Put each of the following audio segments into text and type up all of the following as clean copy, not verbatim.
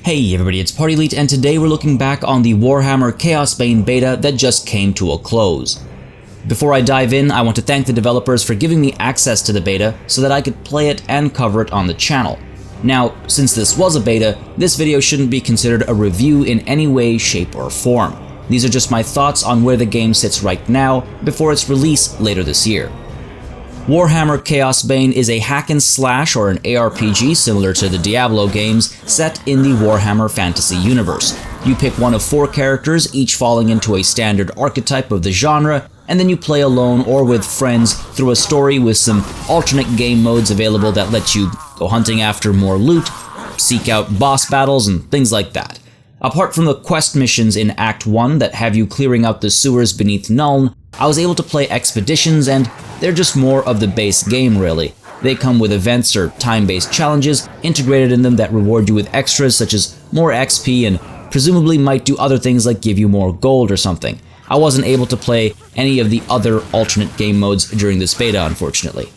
Hey everybody, it's Party Elite, and today we're looking back on the Warhammer Chaosbane Beta that just came to a close. Before I dive in, I want to thank the developers for giving me access to the beta so that I could play it and cover it on the channel. Now, since this was a beta, this video shouldn't be considered a review in any way, shape, or form. These are just my thoughts on where the game sits right now before its release later this year. Warhammer Chaosbane is a hack and slash or an ARPG similar to the Diablo games set in the Warhammer fantasy universe. You pick one of 4 characters, each falling into a standard archetype of the genre, and then you play alone or with friends through a story with some alternate game modes available that let you go hunting after more loot, seek out boss battles, and things like that. Apart from the quest missions in Act 1 that have you clearing out the sewers beneath Nuln, I was able to play expeditions, and they're just more of the base game really. They come with events or time-based challenges integrated in them that reward you with extras such as more XP and presumably might do other things like give you more gold or something. I wasn't able to play any of the other alternate game modes during this beta, unfortunately.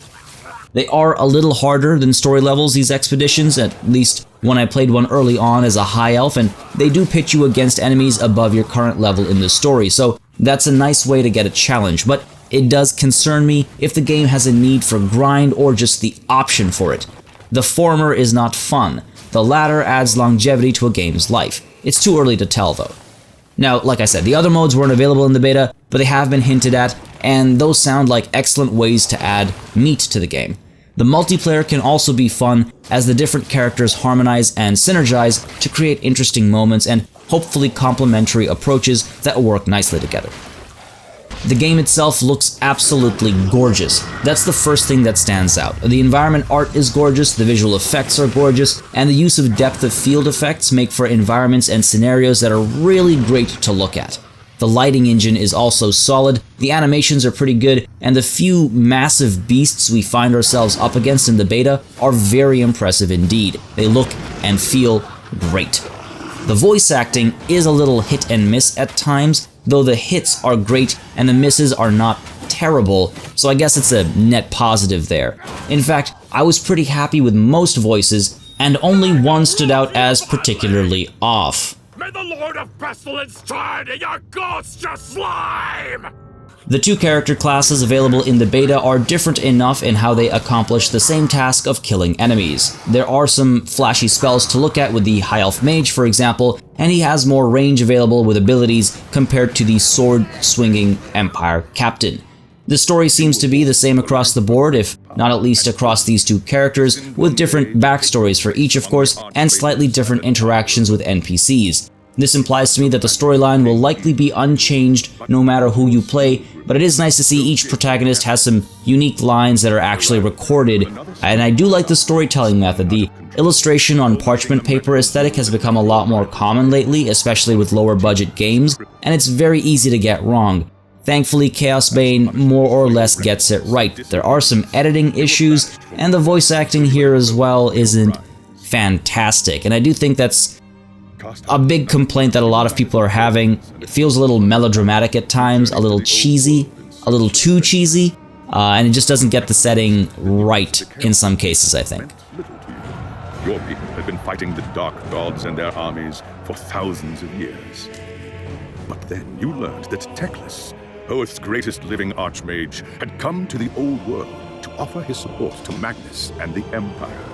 They are a little harder than story levels, these expeditions, at least when I played one early on as a high elf, and they do pit you against enemies above your current level in the story, so that's a nice way to get a challenge, but it does concern me if the game has a need for grind or just the option for it. The former is not fun. The latter adds longevity to a game's life. It's too early to tell though. Now, like I said, the other modes weren't available in the beta, but they have been hinted at, and those sound like excellent ways to add meat to the game. The multiplayer can also be fun as the different characters harmonize and synergize to create interesting moments and hopefully complementary approaches that work nicely together. The game itself looks absolutely gorgeous. That's the first thing that stands out. The environment art is gorgeous, the visual effects are gorgeous, and the use of depth of field effects make for environments and scenarios that are really great to look at. The lighting engine is also solid, the animations are pretty good, and the few massive beasts we find ourselves up against in the beta are very impressive indeed. They look and feel great. The voice acting is a little hit and miss at times, though the hits are great and the misses are not terrible, so I guess it's a net positive there. In fact, I was pretty happy with most voices, and only one stood out as particularly off. May the Lord of Pestilence turn your ghost to slime! The 2 character classes available in the beta are different enough in how they accomplish the same task of killing enemies. There are some flashy spells to look at with the High Elf Mage, for example, and he has more range available with abilities compared to the sword-swinging Empire Captain. The story seems to be the same across the board, if not at least across these 2 characters, with different backstories for each of course, and slightly different interactions with NPCs. This implies to me that the storyline will likely be unchanged no matter who you play, but it is nice to see each protagonist has some unique lines that are actually recorded, and I do like the storytelling method. The illustration on parchment paper aesthetic has become a lot more common lately, especially with lower budget games, and it's very easy to get wrong. Thankfully, Chaosbane more or less gets it right. There are some editing issues, and the voice acting here as well isn't fantastic, and I do think that's a big complaint that a lot of people are having. It feels a little melodramatic at times, a little cheesy, a little too cheesy, and it just doesn't get the setting right in some cases, I think. Your people have been fighting the dark gods and their armies for thousands of years. But then you learned that Teclis, Earth's greatest living archmage, had come to the old world to offer his support to Magnus and the Empire.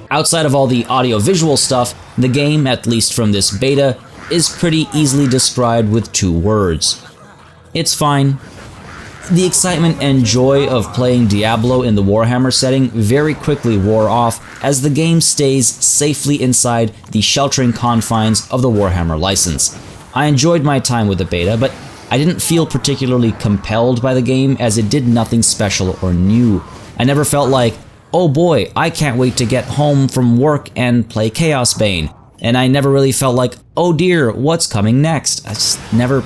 Outside of all the audio-visual stuff, the game, at least from this beta, is pretty easily described with 2 words. It's fine. The excitement and joy of playing Diablo in the Warhammer setting very quickly wore off as the game stays safely inside the sheltering confines of the Warhammer license. I enjoyed my time with the beta, but I didn't feel particularly compelled by the game as it did nothing special or new. I never felt like, oh boy, I can't wait to get home from work and play Chaosbane. And I never really felt like, oh dear, what's coming next? That just never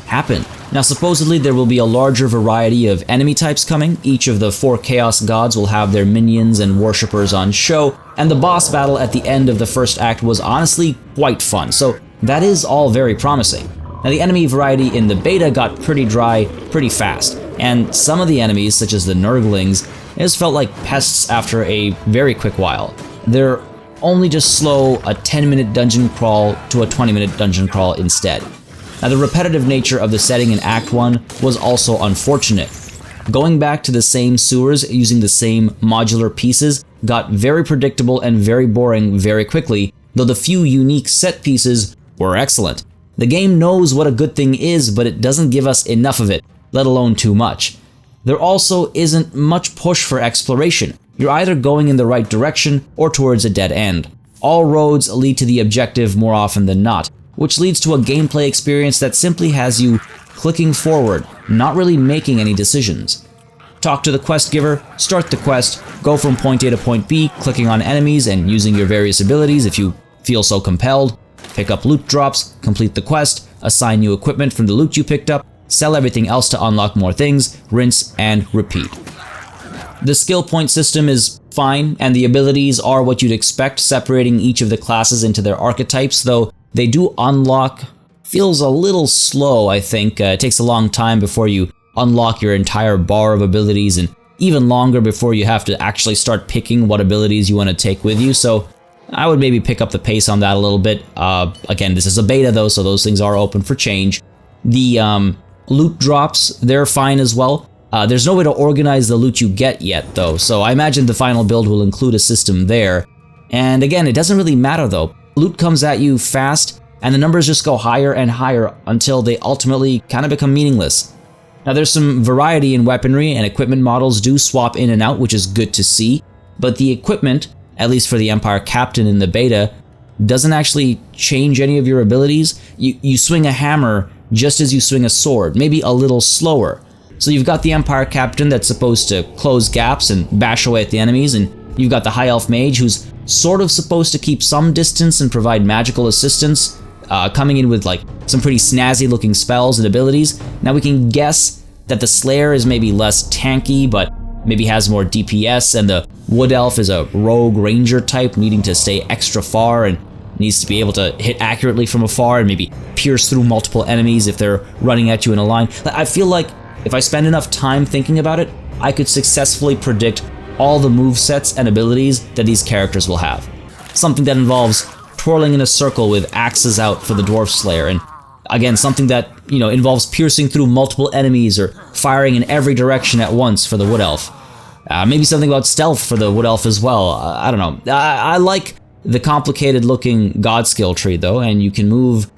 happened. Now supposedly there will be a larger variety of enemy types coming. Each of the 4 Chaos Gods will have their minions and worshippers on show, and the boss battle at the end of the first act was honestly quite fun, so that is all very promising. Now the enemy variety in the beta got pretty dry pretty fast, and some of the enemies, such as the Nurglings, it just felt like pests after a very quick while. There only to slow a 10-minute dungeon crawl to a 20-minute dungeon crawl instead. Now, the repetitive nature of the setting in Act 1 was also unfortunate. Going back to the same sewers using the same modular pieces got very predictable and very boring very quickly, though the few unique set pieces were excellent. The game knows what a good thing is, but it doesn't give us enough of it, let alone too much. There also isn't much push for exploration. You're either going in the right direction or towards a dead end. All roads lead to the objective more often than not, which leads to a gameplay experience that simply has you clicking forward, not really making any decisions. Talk to the quest giver, start the quest, go from point A to point B, clicking on enemies and using your various abilities if you feel so compelled, pick up loot drops, complete the quest, assign new equipment from the loot you picked up, sell everything else to unlock more things, rinse and repeat. The skill point system is fine, and the abilities are what you'd expect, separating each of the classes into their archetypes, though they do unlock feels a little slow, I think. It takes a long time before you unlock your entire bar of abilities, and even longer before you have to actually start picking what abilities you want to take with you, so I would maybe pick up the pace on that a little bit. Again, this is a beta though, so those things are open for change. The loot drops, they're fine as well. There's no way to organize the loot you get yet though, so I imagine the final build will include a system there. And again, it doesn't really matter though. Loot comes at you fast, and the numbers just go higher and higher until they ultimately kind of become meaningless. Now there's some variety in weaponry, and equipment models do swap in and out, which is good to see, but the equipment, at least for the Empire Captain in the beta, doesn't actually change any of your abilities. You swing a hammer just as you swing a sword, maybe a little slower. So you've got the Empire Captain that's supposed to close gaps and bash away at the enemies, and you've got the High Elf Mage who's sort of supposed to keep some distance and provide magical assistance, coming in with like some pretty snazzy looking spells and abilities. Now we can guess that the Slayer is maybe less tanky, but maybe has more DPS, and the Wood Elf is a rogue ranger type needing to stay extra far and needs to be able to hit accurately from afar and maybe pierce through multiple enemies if they're running at you in a line. I feel like if I spend enough time thinking about it, I could successfully predict all the movesets and abilities that these characters will have. Something that involves twirling in a circle with axes out for the Dwarf Slayer, and again, something that, involves piercing through multiple enemies or firing in every direction at once for the Wood Elf. Maybe something about stealth for the Wood Elf as well. I don't know. I like the complicated looking god skill tree though, and you can move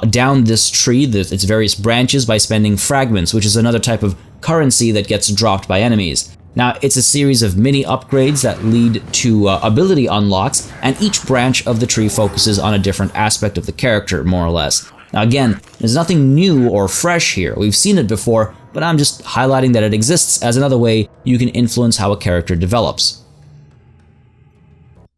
down this tree, its various branches, by spending fragments, which is another type of currency that gets dropped by enemies. Now, it's a series of mini upgrades that lead to ability unlocks, and each branch of the tree focuses on a different aspect of the character, more or less. Now again, there's nothing new or fresh here. We've seen it before, but I'm just highlighting that it exists as another way you can influence how a character develops.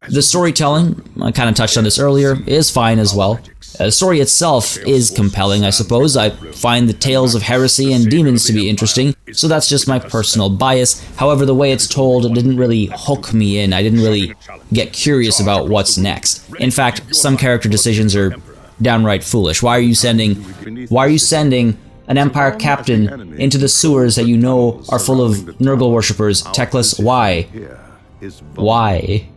The storytelling, I kind of touched on this earlier, is fine as well. The story itself is compelling, I suppose. I find the tales of heresy and demons to be interesting, so that's just my personal bias. However, the way it's told didn't really hook me in. I didn't really get curious about what's next. In fact, some character decisions are downright foolish. Why are you sending an Empire Captain into the sewers that you know are full of Nurgle worshippers? Teclis, why? Why?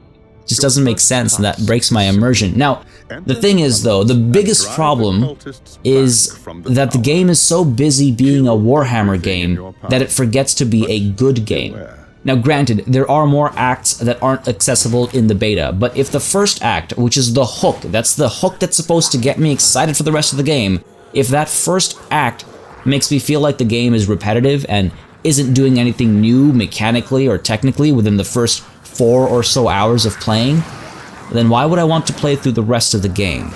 Just doesn't make sense, and that breaks my immersion. Now, the thing is though, the biggest problem is that the game is so busy being a Warhammer game that it forgets to be a good game. Now granted, there are more acts that aren't accessible in the beta, but if the first act, which is the hook, that's the hook that's supposed to get me excited for the rest of the game, if that first act makes me feel like the game is repetitive and isn't doing anything new mechanically or technically within the first 4 or so hours of playing, then why would I want to play through the rest of the game?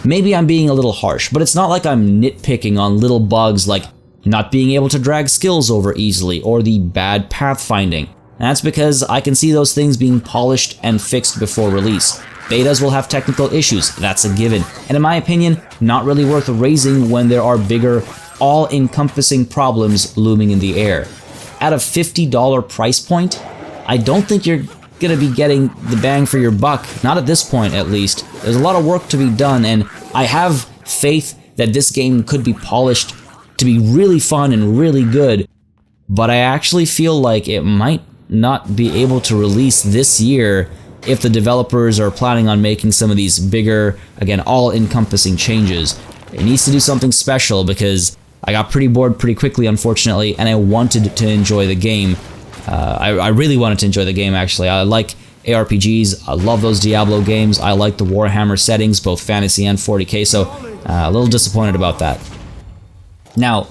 Maybe I'm being a little harsh, but it's not like I'm nitpicking on little bugs like not being able to drag skills over easily or the bad pathfinding. That's because I can see those things being polished and fixed before release. Betas will have technical issues, that's a given, and in my opinion, not really worth raising when there are bigger, all-encompassing problems looming in the air. At a $50 price point, I don't think you're gonna be getting the bang for your buck, not at this point at least. There's a lot of work to be done, and I have faith that this game could be polished to be really fun and really good, but I actually feel like it might not be able to release this year if the developers are planning on making some of these bigger, again, all-encompassing changes, it needs to do something special because I got pretty bored pretty quickly, unfortunately, and I wanted to enjoy the game. I really wanted to enjoy the game, actually. I like ARPGs, I love those Diablo games, I like the Warhammer settings, both fantasy and 40k, so a little disappointed about that. Now,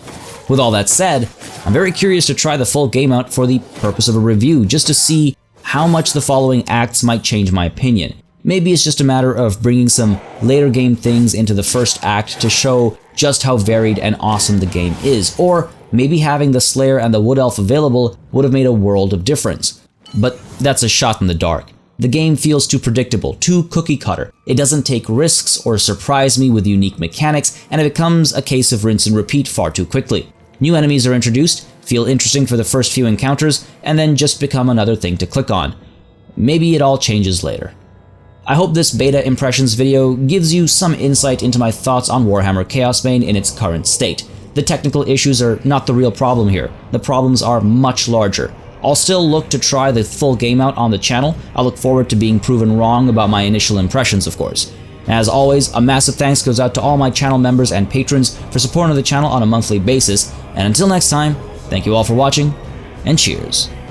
with all that said, I'm very curious to try the full game out for the purpose of a review, just to see how much the following acts might change my opinion. Maybe it's just a matter of bringing some later game things into the first act to show just how varied and awesome the game is, or maybe having the Slayer and the Wood Elf available would have made a world of difference. But that's a shot in the dark. The game feels too predictable, too cookie-cutter. It doesn't take risks or surprise me with unique mechanics, and it becomes a case of rinse and repeat far too quickly. New enemies are introduced, feel interesting for the first few encounters, and then just become another thing to click on. Maybe it all changes later. I hope this beta impressions video gives you some insight into my thoughts on Warhammer Chaosbane in its current state. The technical issues are not the real problem here. The problems are much larger. I'll still look to try the full game out on the channel. I look forward to being proven wrong about my initial impressions, of course. As always, a massive thanks goes out to all my channel members and patrons for supporting the channel on a monthly basis. And until next time, thank you all for watching, and cheers.